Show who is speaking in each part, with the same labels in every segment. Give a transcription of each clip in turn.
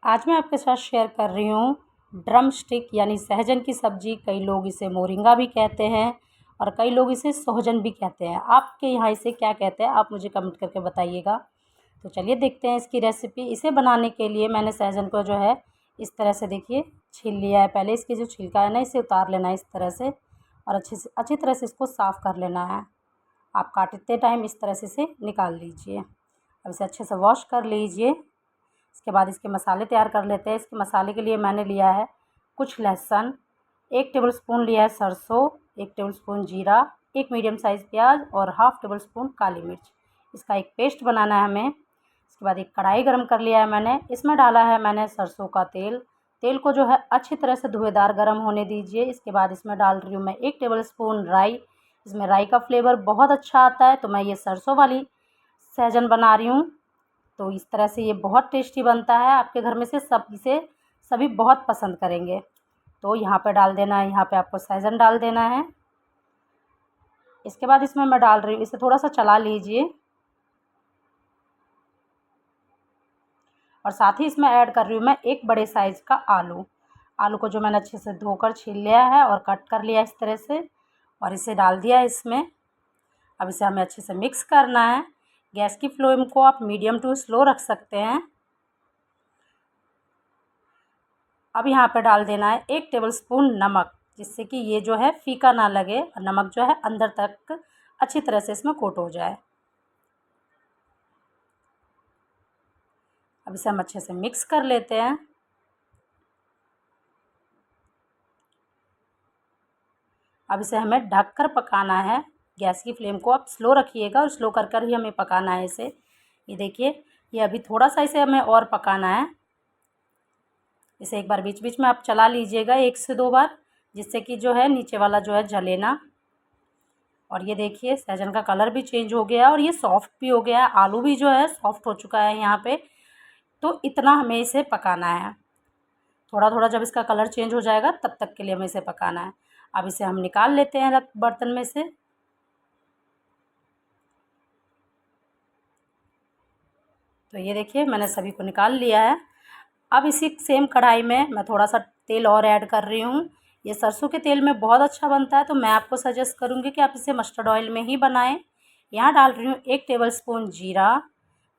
Speaker 1: आज मैं आपके साथ शेयर कर रही हूँ ड्रम स्टिक यानी सहजन की सब्ज़ी। कई लोग इसे मोरिंगा भी कहते हैं और कई लोग इसे सोहजन भी कहते हैं। आपके यहाँ इसे क्या कहते हैं, आप मुझे कमेंट करके बताइएगा। तो चलिए देखते हैं इसकी रेसिपी। इसे बनाने के लिए मैंने सहजन को जो है इस तरह से देखिए छील लिया है। पहले इसकी जो छिलका है ना, इसे उतार लेना है इस तरह से और अच्छी तरह से इसको साफ़ कर लेना है। आप काटते टाइम इस तरह से इसे निकाल लीजिए। अब इसे अच्छे से वॉश कर लीजिए। इसके बाद इसके मसाले तैयार कर लेते हैं। इसके मसाले के लिए मैंने लिया है कुछ लहसुन, 1 टेबलस्पून लिया है सरसों, 1 टेबलस्पून जीरा, 1 मीडियम साइज़ प्याज और हाफ़ टेबलस्पून काली मिर्च। इसका एक पेस्ट बनाना है हमें। इसके बाद एक कढ़ाई गरम कर लिया है मैंने। इसमें डाला है मैंने सरसों का तेल। तेल को जो है अच्छी तरह से धुएँदार गरम होने दीजिए। इसके बाद इसमें डाल रही हूँ मैं 1 टेबलस्पून राई। इसमें राई का फ्लेवर बहुत अच्छा आता है, तो मैं ये सरसों वाली सहजन बना रही हूँ। तो इस तरह से ये बहुत टेस्टी बनता है। आपके घर में से इसे सभी बहुत पसंद करेंगे। तो यहाँ पे डाल देना है, यहाँ पे आपको सहजन डाल देना है। इसके बाद इसमें मैं डाल रही हूँ, इसे थोड़ा सा चला लीजिए और साथ ही इसमें ऐड कर रही हूँ मैं 1 बड़े साइज़ का आलू। आलू को जो मैंने अच्छे से धोकर छील लिया है और कट कर लिया इस तरह से और इसे डाल दिया है इसमें। अब इसे हमें अच्छे से मिक्स करना है। गैस की फ्लेम को आप मीडियम टू स्लो रख सकते हैं। अब यहाँ पे डाल देना है 1 टेबलस्पून नमक, जिससे कि ये जो है फीका ना लगे और नमक जो है अंदर तक अच्छी तरह से इसमें कोट हो जाए। अब इसे हम अच्छे से मिक्स कर लेते हैं। अब इसे हमें ढककर पकाना है। गैस की फ्लेम को आप स्लो रखिएगा और स्लो कर ही हमें पकाना है इसे। ये देखिए, ये अभी थोड़ा सा इसे हमें और पकाना है। इसे एक बार बीच बीच में आप चला लीजिएगा 1 से 2 बार, जिससे कि जो है नीचे वाला जो है जले ना। और ये देखिए सहजन का कलर भी चेंज हो गया और ये सॉफ्ट भी हो गया है। आलू भी जो है सॉफ्ट हो चुका है यहाँ पे। तो इतना हमें इसे पकाना है। थोड़ा थोड़ा जब इसका कलर चेंज हो जाएगा तब तक के लिए हमें इसे पकाना है। अब इसे हम निकाल लेते हैं बर्तन में से। तो ये देखिए मैंने सभी को निकाल लिया है। अब इसी सेम कढ़ाई में मैं थोड़ा सा तेल और ऐड कर रही हूँ। ये सरसों के तेल में बहुत अच्छा बनता है, तो मैं आपको सजेस्ट करूँगी कि आप इसे मस्टर्ड ऑयल में ही बनाएं। यहाँ डाल रही हूँ 1 टेबलस्पून जीरा।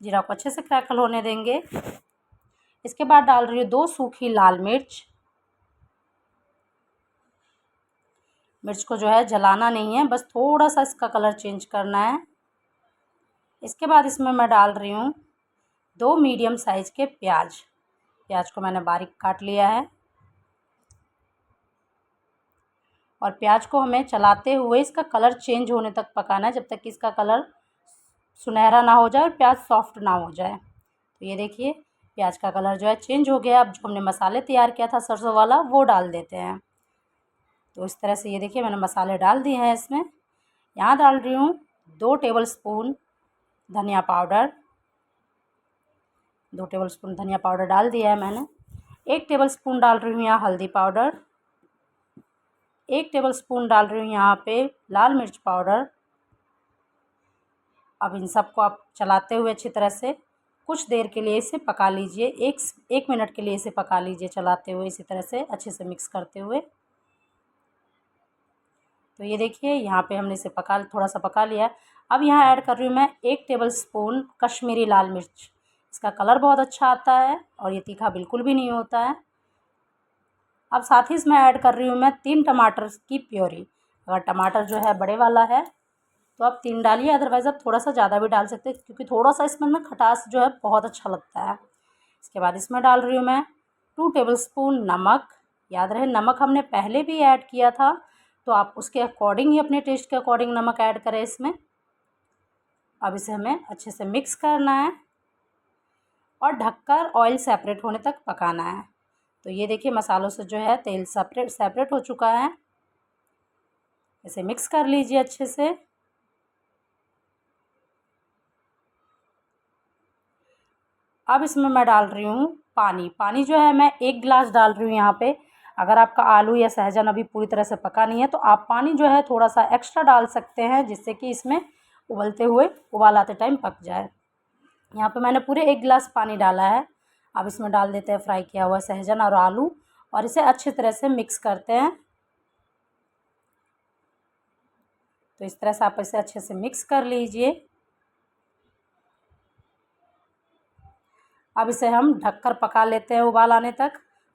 Speaker 1: जीरा को अच्छे से क्रैकल होने देंगे। इसके बाद डाल रही हूँ 2 सूखी लाल मिर्च। मिर्च को जो है जलाना नहीं है, बस थोड़ा सा इसका कलर चेंज करना है। इसके बाद इसमें मैं डाल रही हूँ 2 मीडियम साइज़ के प्याज। प्याज को मैंने बारीक काट लिया है और प्याज को हमें चलाते हुए इसका कलर चेंज होने तक पकाना है, जब तक कि इसका कलर सुनहरा ना हो जाए और प्याज सॉफ्ट ना हो जाए। तो ये देखिए प्याज का कलर जो है चेंज हो गया। अब जो हमने मसाले तैयार किया था सरसों वाला, वो डाल देते हैं। तो इस तरह से ये देखिए मैंने मसाले डाल दिए हैं इसमें। यहाँ डाल रही हूँ 2 टेबलस्पून धनिया पाउडर। 2 टेबलस्पून धनिया पाउडर डाल दिया है मैंने। 1 टेबलस्पून डाल रही हूँ यहाँ हल्दी पाउडर। 1 टेबलस्पून डाल रही हूँ यहाँ पे लाल मिर्च पाउडर। अब इन सबको आप चलाते हुए अच्छी तरह से कुछ देर के लिए इसे पका लीजिए। एक मिनट के लिए इसे पका लीजिए चलाते हुए, इसी तरह से अच्छे से मिक्स करते हुए। तो ये देखिए यहाँ पे हमने इसे थोड़ा सा पका लिया। अब यहाँ ऐड कर रही हूँ मैं 1 टेबलस्पून कश्मीरी लाल मिर्च। इसका कलर बहुत अच्छा आता है और ये तीखा बिल्कुल भी नहीं होता है। अब साथ ही इसमें ऐड कर रही हूँ मैं 3 टमाटर की प्योरी। अगर टमाटर जो है बड़े वाला है तो आप 3 डालिए, अदरवाइज़ आप थोड़ा सा ज़्यादा भी डाल सकते हैं, क्योंकि थोड़ा सा इसमें ना खटास जो है बहुत अच्छा लगता है। इसके बाद इसमें डाल रही हूँ मैं 2 टेबलस्पून नमक। याद रहे नमक हमने पहले भी ऐड किया था, तो आप उसके अकॉर्डिंग ही अपने टेस्ट के अकॉर्डिंग नमक ऐड करें इसमें। अब इसे हमें अच्छे से मिक्स करना है और ढककर ऑयल सेपरेट होने तक पकाना है। तो ये देखिए मसालों से जो है तेल सेपरेट हो चुका है। इसे मिक्स कर लीजिए अच्छे से। अब इसमें मैं डाल रही हूँ पानी। पानी जो है मैं 1 गिलास डाल रही हूँ यहाँ पे। अगर आपका आलू या सहजन अभी पूरी तरह से पका नहीं है तो आप पानी जो है थोड़ा सा एक्स्ट्रा डाल सकते हैं, जिससे कि इसमें उबलते हुए उबाल आते टाइम पक जाए। यहाँ पे मैंने पूरे 1 गिलास पानी डाला है। अब इसमें डाल देते हैं फ्राई किया हुआ सहजन और आलू और इसे अच्छी तरह से मिक्स करते हैं। तो इस तरह से आप इसे अच्छे से मिक्स कर लीजिए। अब इसे हम ढककर पका लेते हैं उबाल आने तक।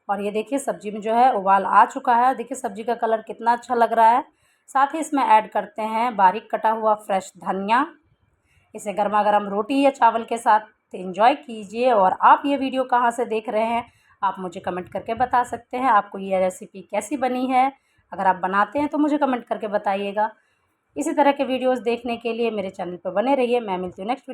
Speaker 1: और ये देखिए सब्ज़ी में जो है उबाल आ चुका है। देखिए सब्ज़ी का कलर कितना अच्छा लग रहा है। साथ ही इसमें ऐड करते हैं बारीक कटा हुआ फ्रेश धनिया। इसे गर्मा गर्म रोटी या चावल के साथ एंजॉय कीजिए। और आप ये वीडियो कहाँ से देख रहे हैं आप मुझे कमेंट करके बता सकते हैं। आपको ये रेसिपी कैसी बनी है? अगर आप बनाते हैं तो मुझे कमेंट करके बताइएगा। इसी तरह के वीडियोज़ देखने के लिए मेरे चैनल पर बने रहिए। मैं मिलती हूँ नेक्स्ट